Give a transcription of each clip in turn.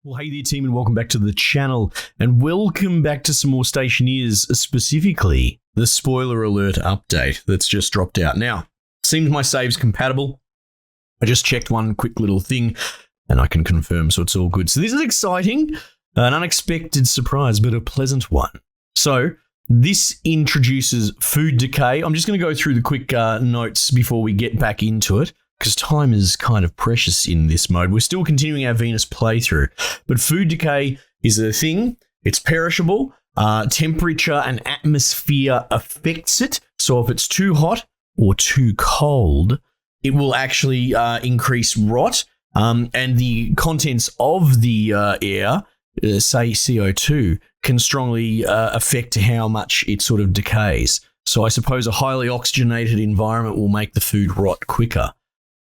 Well, hey there team, and welcome back to the channel, and welcome back to some more Stationeers, specifically the spoiler alert update that's just dropped out. Now, seems my save's compatible. I just checked one quick little thing and I can confirm, so it's all good. So this is exciting, an unexpected surprise, but a pleasant one. So this introduces food decay. I'm just going to go through the quick notes before we get back into it, because time is kind of precious in this mode. We're still continuing our Venus playthrough, but food decay is a thing. It's perishable. Temperature and atmosphere affects it. So if it's too hot or too cold, it will actually increase rot. And the contents of the air, say CO2, can strongly affect how much it sort of decays. So I suppose a highly oxygenated environment will make the food rot quicker.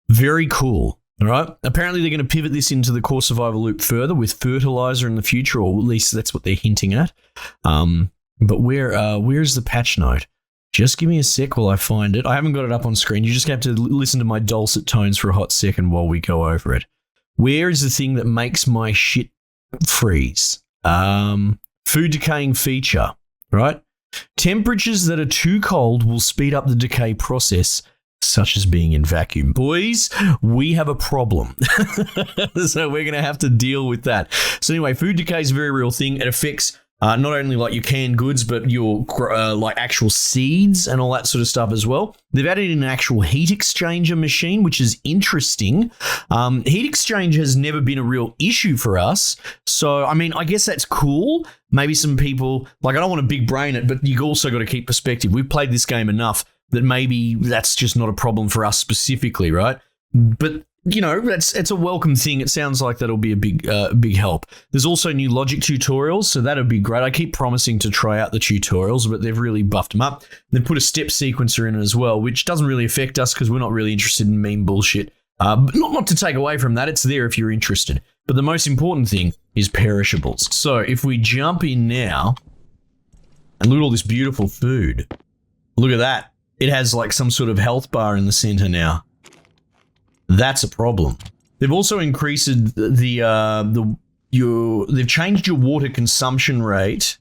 Very cool. All right. Apparently, they're going to pivot this into the core survival loop further with fertilizer in the future, or at least that's what they're hinting at. But where's the patch note? Just give me a sec while I find it. I haven't got it up on screen. You just have to listen to my dulcet tones for a hot second while we go over it. Where is the thing that makes my shit freeze? Food decaying feature, right? Temperatures that are too cold will speed up the decay process, such as being in vacuum. Boys, we have a problem. So we're going to have to deal with that. So anyway, food decay is a very real thing. It affects not only like your canned goods, but your like actual seeds and all that sort of stuff as well. They've added in an actual heat exchanger machine, which is interesting. Heat exchange has never been a real issue for us. So, I mean, I guess that's cool. Maybe some people, like, I don't want to big brain it, but you also got to keep perspective. We've played this game enough that maybe that's just not a problem for us specifically, right? But, you know, it's a welcome thing. It sounds like that'll be a big help. There's also new logic tutorials, so that'll be great. I keep promising to try out the tutorials, but they've really buffed them up. They've put a step sequencer in as well, which doesn't really affect us because we're not really interested in meme bullshit. But not to take away from that, it's there if you're interested. But the most important thing is perishables. So if we jump in now, and look at all this beautiful food. Look at that. It has like some sort of health bar in the center now. That's a problem. They've also increased they've changed your water consumption rate.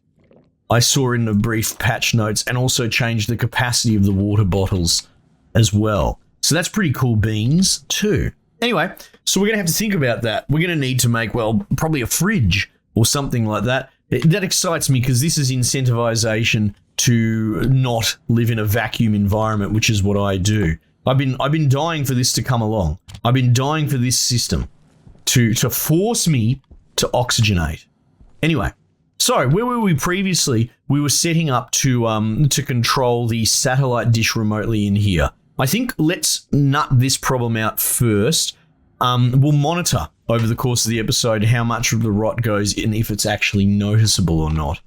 I saw in the brief patch notes, and also changed the capacity of the water bottles as well. So that's pretty cool beans too. Anyway, so we're going to have to think about that. We're going to need to make, well, probably a fridge or something like that. That excites me because this is incentivization to not live in a vacuum environment, which is what I do. I've been dying for this to come along. I've been dying for this system to force me to oxygenate. Anyway, so where were we previously? We were setting up to control the satellite dish remotely in here. I think let's nut this problem out first. We'll monitor over the course of the episode how much of the rot goes and if it's actually noticeable or not.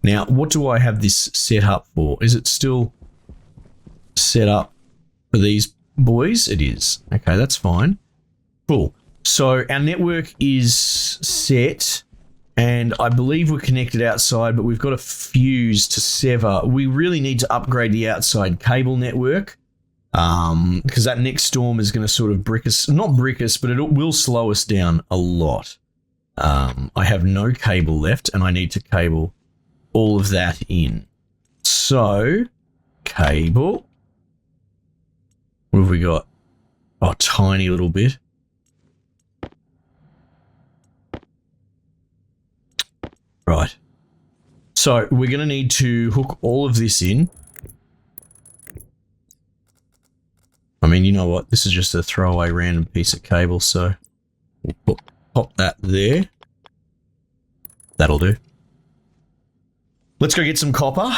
Now, what do I have this set up for? Is it still set up for these boys? It is. Okay, that's fine. Cool. So our network is set, and I believe we're connected outside, but we've got a fuse to sever. We really need to upgrade the outside cable network, because that next storm is going to sort of not brick us, but it will slow us down a lot. I have no cable left, and I need to cable all of that in. So, cable. What have we got? Oh, tiny little bit. Right. So, we're going to need to hook all of this in. I mean, you know what? This is just a throwaway random piece of cable, so we'll pop that there. That'll do. Let's go get some copper.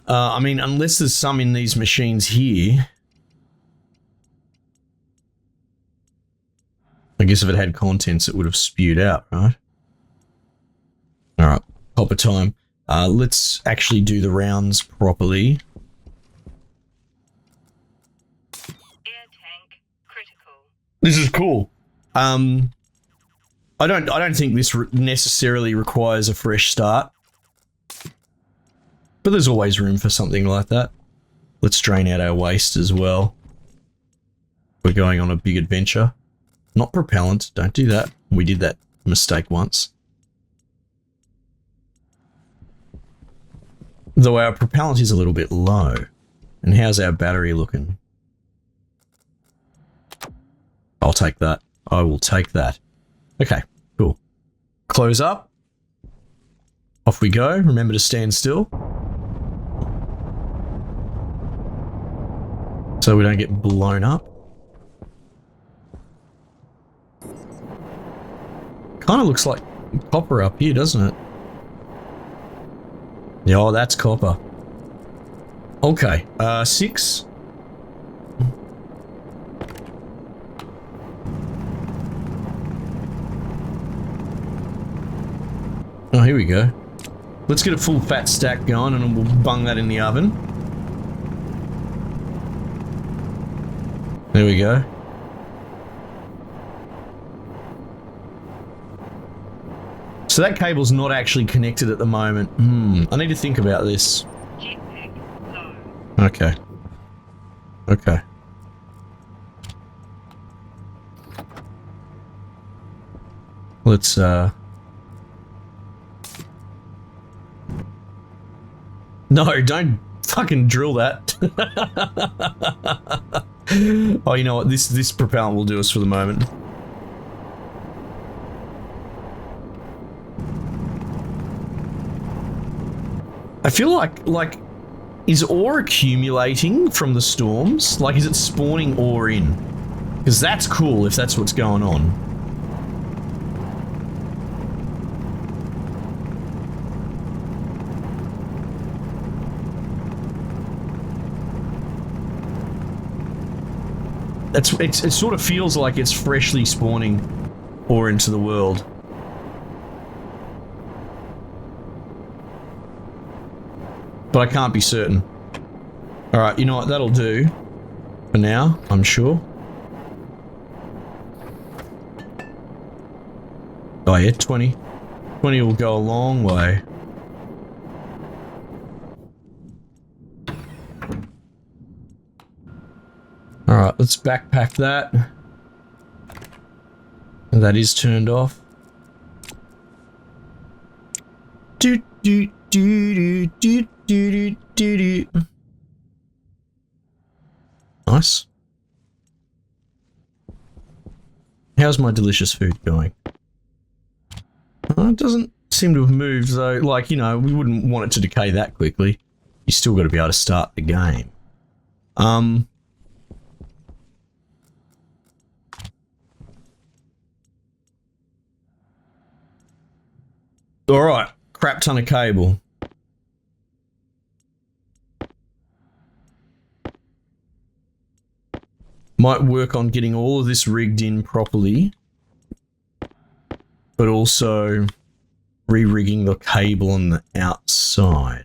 I mean, unless there's some in these machines here. I guess if it had contents, it would have spewed out, right? All right, copper time. Let's actually do the rounds properly. Air tank critical. This is cool. I don't think this necessarily requires a fresh start. But there's always room for something like that. Let's drain out our waste as well. We're going on a big adventure. Not propellant, don't do that. We did that mistake once. Though our propellant is a little bit low. And how's our battery looking? I'll take that. I will take that. Okay, cool. Close up. Off we go. Remember to stand still. So we don't get blown up. Kind of looks like copper up here, doesn't it? Yeah, oh, that's copper. Okay, 6. Oh, here we go. Let's get a full fat stack going and we'll bung that in the oven. There we go. So that cable's not actually connected at the moment. I need to think about this. Jetpack low. Okay. Okay. Let's, No, don't fucking drill that. Oh, you know what? This propellant will do us for the moment. I feel like, is ore accumulating from the storms? Like, is it spawning ore in? Because that's cool if that's what's going on. It sort of feels like it's freshly spawning ore into the world. But I can't be certain. Alright, you know what? That'll do. For now, I'm sure. Oh yeah, 20. 20 will go a long way. Alright, let's backpack that. And that is turned off. Do do do do do do do do. Nice. How's my delicious food going? It doesn't seem to have moved though. Like, you know, we wouldn't want it to decay that quickly. You still got to be able to start the game. Alright, crap ton of cable. Might work on getting all of this rigged in properly, but also re-rigging the cable on the outside.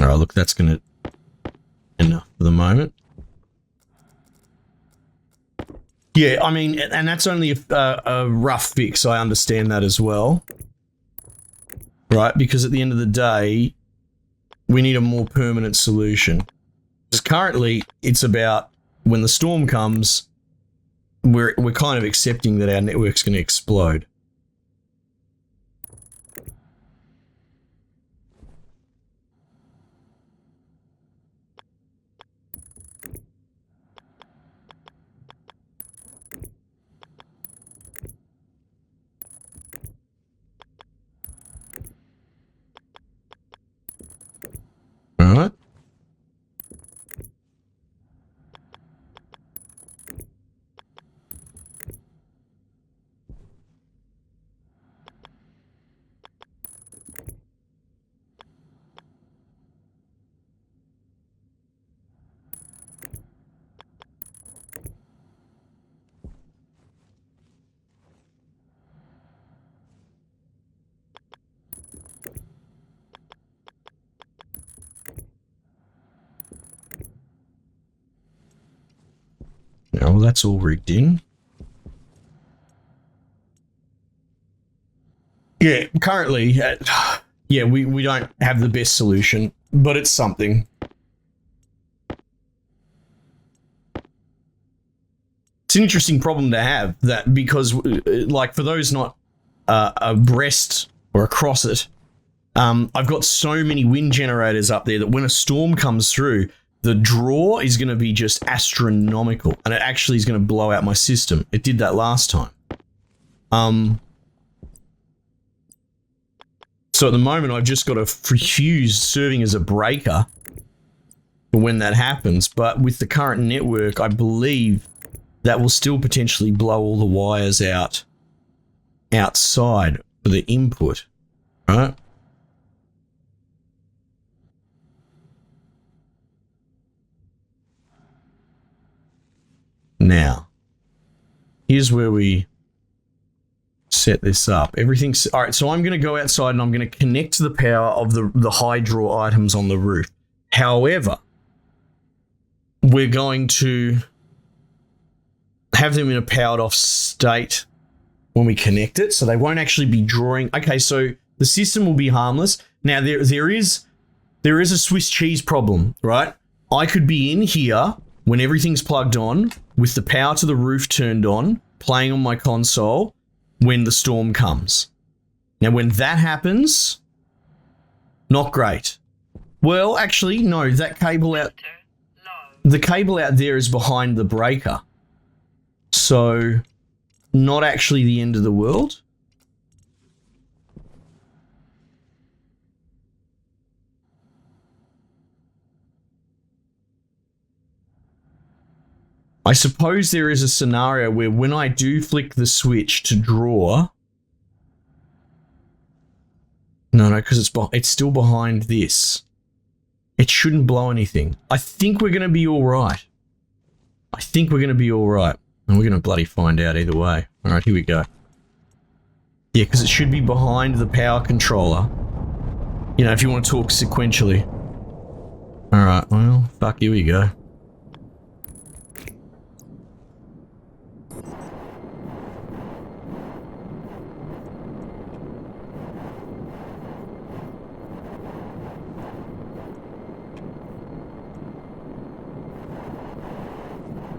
Alright, look, that's gonna enough for the moment. Yeah, I mean, and that's only a rough fix, I understand that as well. Right, because at the end of the day, we need a more permanent solution. Because currently, it's about when the storm comes, we're kind of accepting that our network's going to explode. Alright. Yeah, well, that's all rigged in. Yeah, currently, yeah, we don't have the best solution, but it's something. It's an interesting problem to have, that because, like, for those not abreast or across it, I've got so many wind generators up there that when a storm comes through, the draw is going to be just astronomical, and it actually is going to blow out my system. It did that last time. So at the moment, I've just got a fuse serving as a breaker for when that happens. But with the current network, I believe that will still potentially blow all the wires out outside for the input, right? Now, here's where we set this up. Everything's all right. So I'm going to go outside and I'm going to connect to the power of the high draw items on the roof. However, we're going to have them in a powered off state when we connect it, so they won't actually be drawing. Okay, so the system will be harmless. Now there is a Swiss cheese problem, right? I could be in here when everything's plugged on with the power to the roof turned on, playing on my console when the storm comes. Now, when that happens, not great. Well, actually, no, that cable out, the cable out there is behind the breaker. So, not actually the end of the world. I suppose there is a scenario where when I do flick the switch to draw... No, because it's still behind this. It shouldn't blow anything. I think we're going to be all right. And we're going to bloody find out either way. All right, here we go. Yeah, because it should be behind the power controller. You know, if you want to talk sequentially. All right, well, fuck, here we go.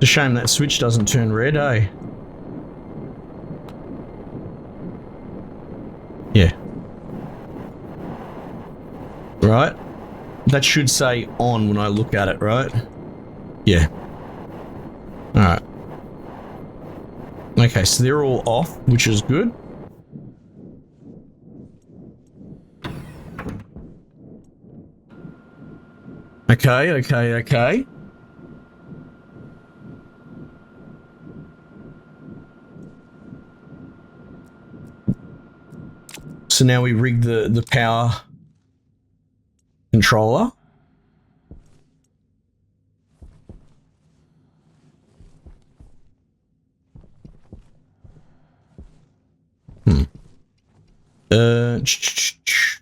It's a shame that switch doesn't turn red, eh? Yeah. Right? That should say on when I look at it, right? Yeah. Alright. Okay, so they're all off, which is good. Okay. So now we rig the power controller.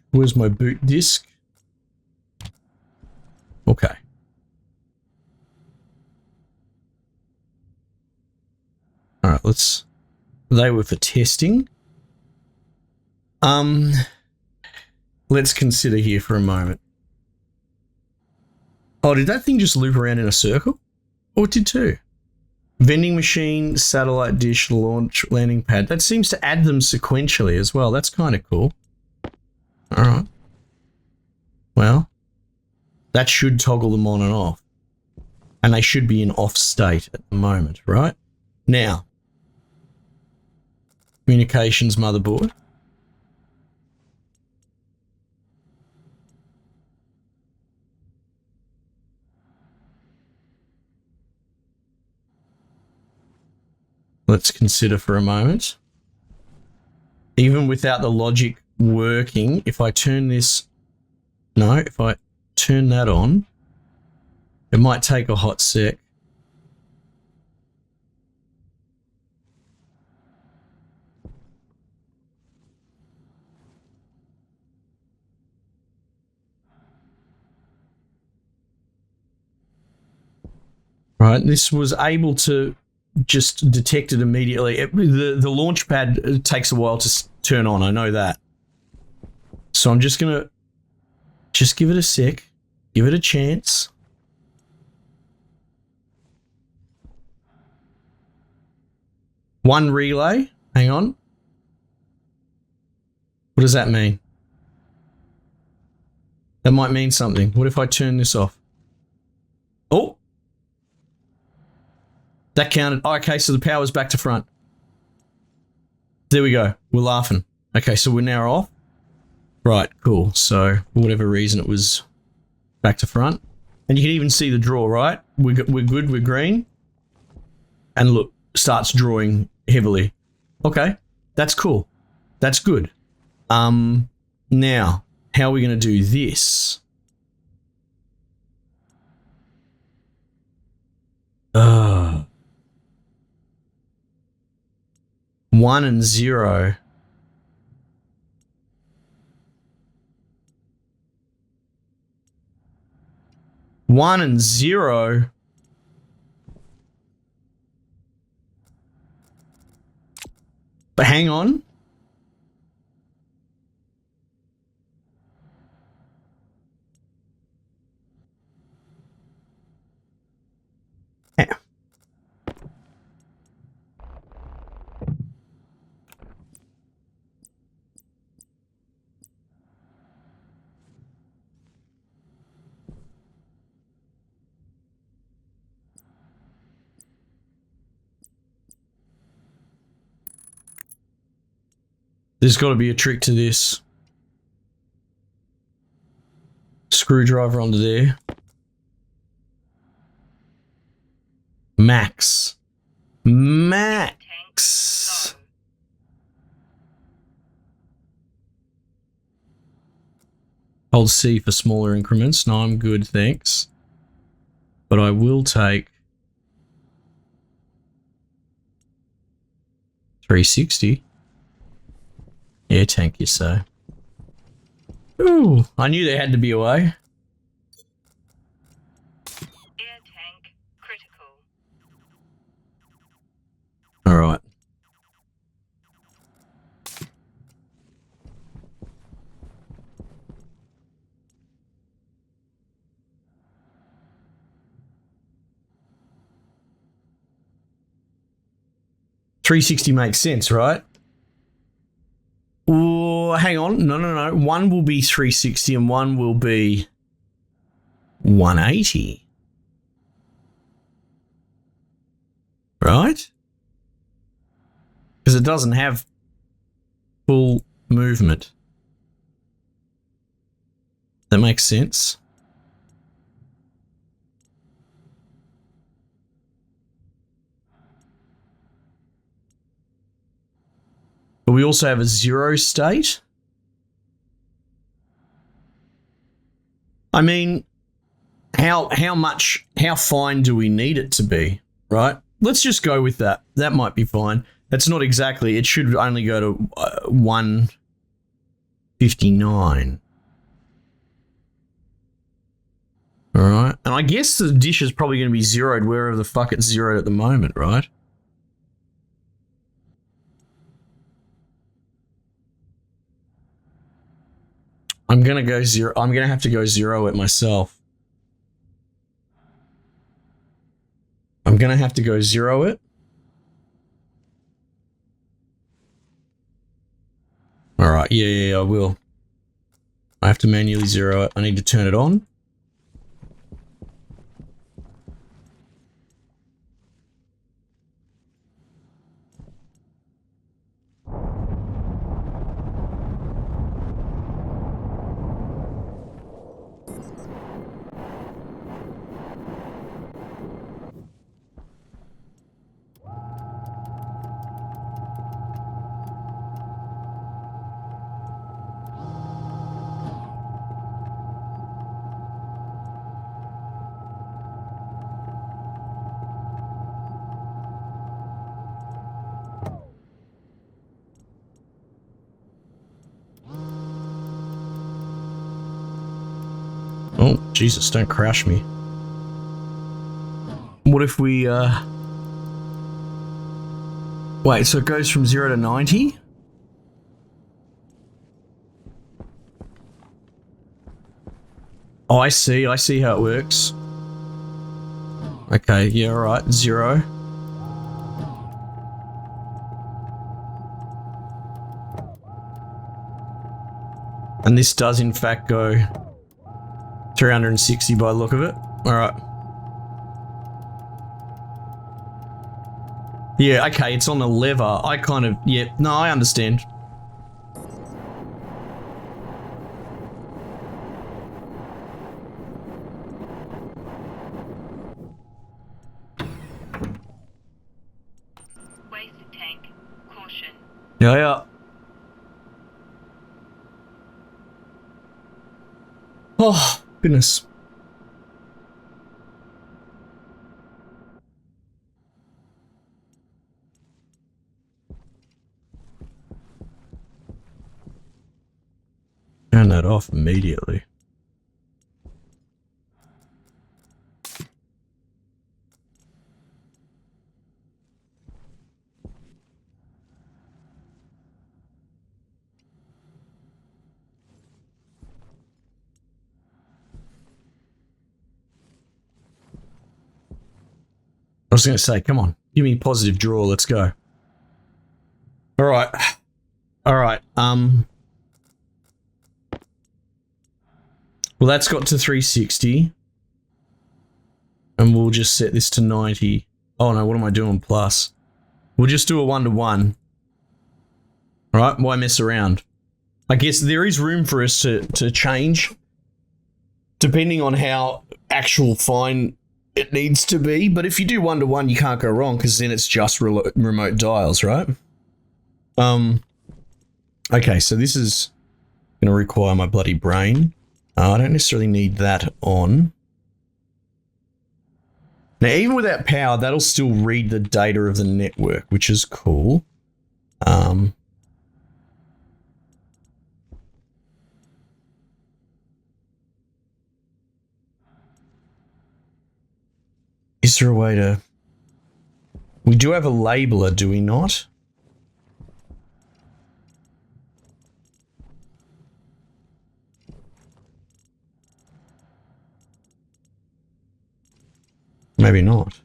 Where's my boot disk? Okay. All right, they were for testing. Let's consider here for a moment. Oh, did that thing just loop around in a circle? Oh, it did too. Vending machine, satellite dish, launch, landing pad. That seems to add them sequentially as well. That's kind of cool. All right. Well, that should toggle them on and off. And they should be in off state at the moment, right? Now, communications motherboard. Let's consider for a moment. Even without the logic working, if I turn this... No, if I turn that on, it might take a hot sec. Right, this was able to just detect it immediately. The launch pad takes a while to turn on, I know that. So I'm just gonna give it a sec, give it a chance. One relay. Hang on. What does that mean? That might mean something. What if I turn this off? Oh! That counted. Oh, okay, so the power's back to front. There we go. We're laughing. Okay, so we're now off. Right, cool. So, for whatever reason, it was back to front. And you can even see the draw, right? We're good, we're green. And look, starts drawing heavily. Okay, that's cool. That's good. Now, how are we going to do this? 1 and 0. One and 0. But hang on. Yeah. There's got to be a trick to this. Screwdriver onto there. Max. Max. Hold C for smaller increments. No, I'm good, thanks. But I will take 360. Yeah, tank you say. Ooh, I knew there had to be a way. Air tank critical. All right. $360 makes sense, right? Oh, hang on. No. One will be 360 and one will be 180. Right? Because it doesn't have full movement. That makes sense. But we also have a 0 state. I mean, how fine do we need it to be, right? Let's just go with that. That might be fine. That's not exactly, it should only go to 159. All right. And I guess the dish is probably going to be zeroed wherever the fuck it's zeroed at the moment, right? I'm going to go 0. I'm going to have to go 0 it myself. I'm going to have to go 0 it. All right. Yeah, I will. I have to manually 0 it. I need to turn it on. Oh, Jesus, don't crash me. What if we, Wait, so it goes from 0 to 90? Oh, I see how it works. Okay, yeah, alright, 0. And this does in fact go 360 by the look of it. Alright. Yeah, okay, it's on a lever. I kind of, yeah, no, I understand. Waste tank. Caution. Yeah. Oh, goodness. Turn that off immediately. I was going to say, come on, give me a positive draw. Let's go. All right. Well, that's got to 360. And we'll just set this to 90. Oh no, what am I doing? Plus. We'll just do a 1-to-1. All right, why mess around? I guess there is room for us to change, depending on how actual fine it needs to be. But if you do 1-to-1, you can't go wrong, because then it's just remote dials, right? Okay, so this is going to require my bloody brain. I don't necessarily need that on. Now, even without power, that'll still read the data of the network, which is cool. Is there a way to... We do have a labeler, do we not? Maybe not.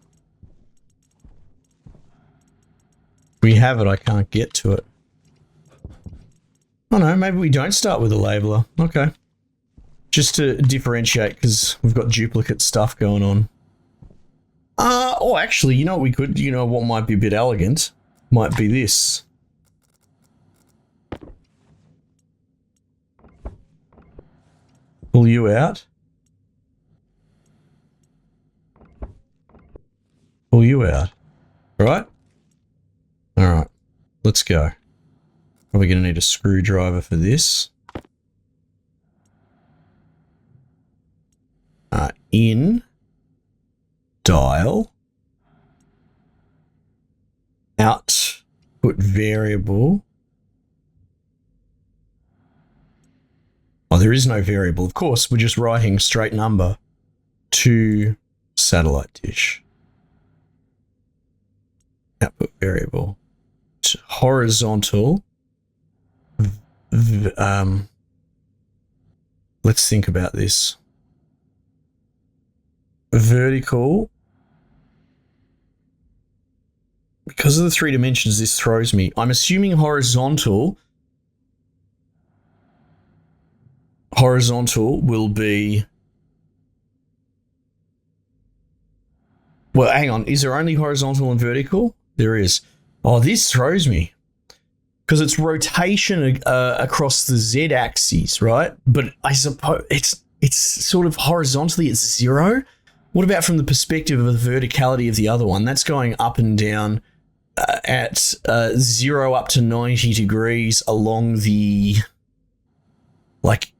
We have it, I can't get to it. Oh no, maybe we don't start with a labeler. Okay. Just to differentiate, because we've got duplicate stuff going on. Oh, actually, you know what we could, you know what might be a bit elegant? Might be this. Pull you out. Pull you out. Right? Alright. Let's go. Probably going to need a screwdriver for this. In. Dial. Output variable. Oh, there is no variable. Of course, we're just writing straight number to satellite dish. Output variable. Horizontal. Let's think about this. Vertical. Because of the 3 dimensions, this throws me. I'm assuming horizontal. Horizontal will be... Well, hang on. Is there only horizontal and vertical? There is. Oh, this throws me. Because it's rotation across the z-axis, right? But I suppose it's sort of horizontally at 0. What about from the perspective of the verticality of the other one? That's going up and down at 0 up to 90 degrees along the, like,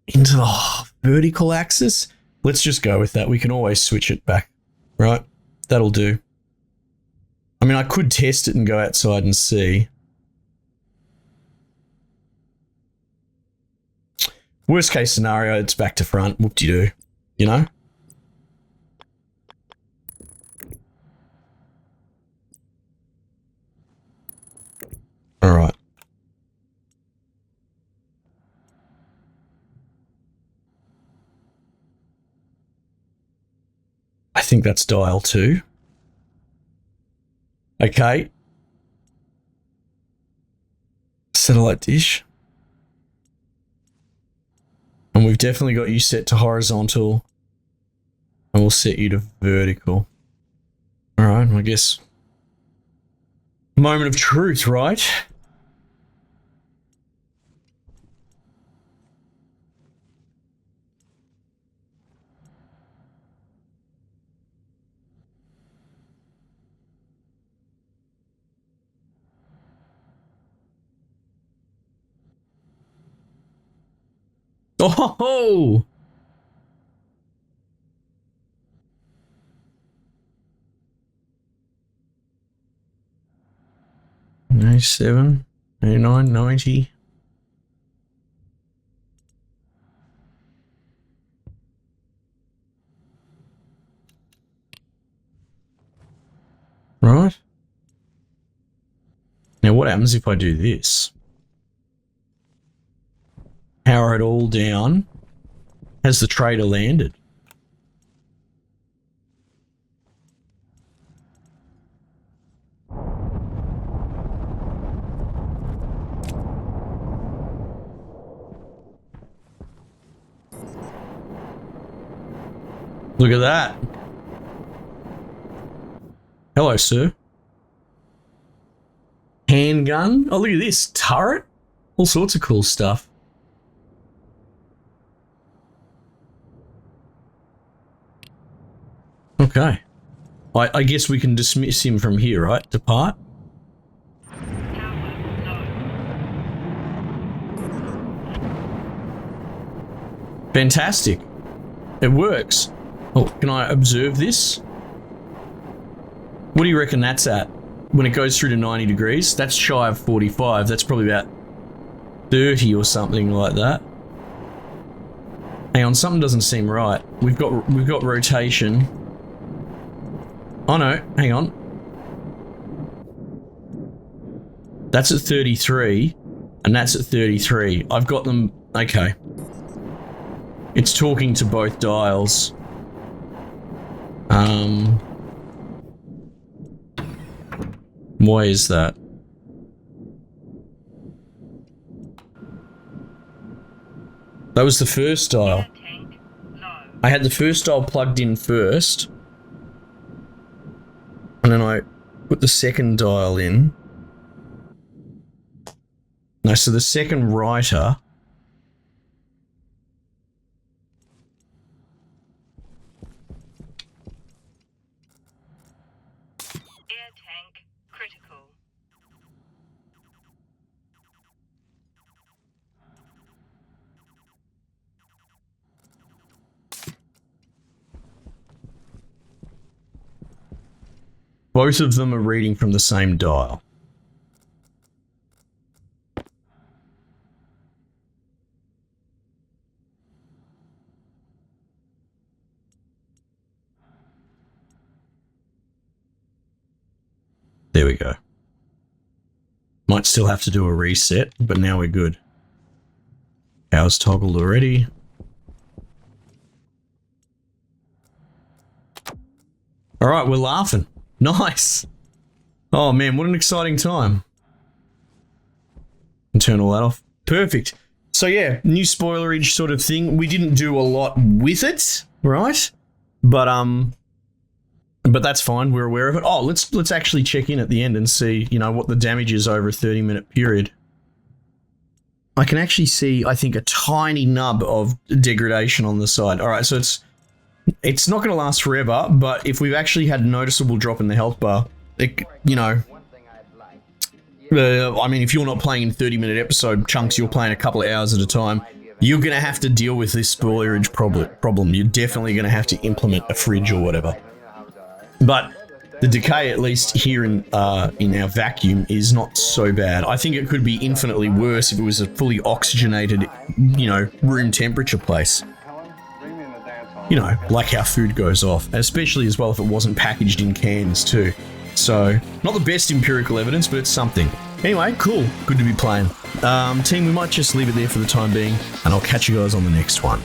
into the vertical axis. Let's just go with that. We can always switch it back, right? That'll do. I mean, I could test it and go outside and see. Worst case scenario, it's back to front. Whoop-de-doo. You know? All right. think that's dial 2. Okay. Satellite dish. And we've definitely got you set to horizontal. And we'll set you to vertical. Alright, I guess. Moment of truth, right? Oh! 97, 89, 90. Right. Now what happens if I do this? Power it all down. Has the trader landed? Look at that. Hello, sir. Handgun. Oh, look at this. Turret. All sorts of cool stuff. Okay. I guess we can dismiss him from here, right? Depart. Fantastic. It works. Oh, can I observe this? What do you reckon that's at? When it goes through to 90 degrees? That's shy of 45. That's probably about 30 or something like that. Hang on, something doesn't seem right. We've got rotation. Oh no, hang on. That's at 33, and that's at 33. I've got them. Okay. It's talking to both dials. Why is that? That was the first dial. I had the first dial plugged in first. And then I put the second dial in. No, so the second writer. Air tank critical. Both of them are reading from the same dial. There we go. Might still have to do a reset, but now we're good. Power's toggled already. All right, we're laughing. Nice. Oh man, what an exciting time. And turn all that off. Perfect. So yeah, new spoilerage sort of thing. We didn't do a lot with it, right? But that's fine. We're aware of it. Oh, let's actually check in at the end and see, you know, what the damage is over a 30-minute period. I can actually see, I think, a tiny nub of degradation on the side. All right, so it's not going to last forever, but if we've actually had a noticeable drop in the health bar, it, you know, I mean, if you're not playing in 30-minute episode chunks, you're playing a couple of hours at a time, you're going to have to deal with this spoilerage problem. You're definitely going to have to implement a fridge or whatever. But the decay, at least here in our vacuum, is not so bad. I think it could be infinitely worse if it was a fully oxygenated, you know, room temperature place. You know, like how food goes off, especially as well if it wasn't packaged in cans too. So, not the best empirical evidence, but it's something. Anyway, cool. Good to be playing. Team, we might just leave it there for the time being, and I'll catch you guys on the next one.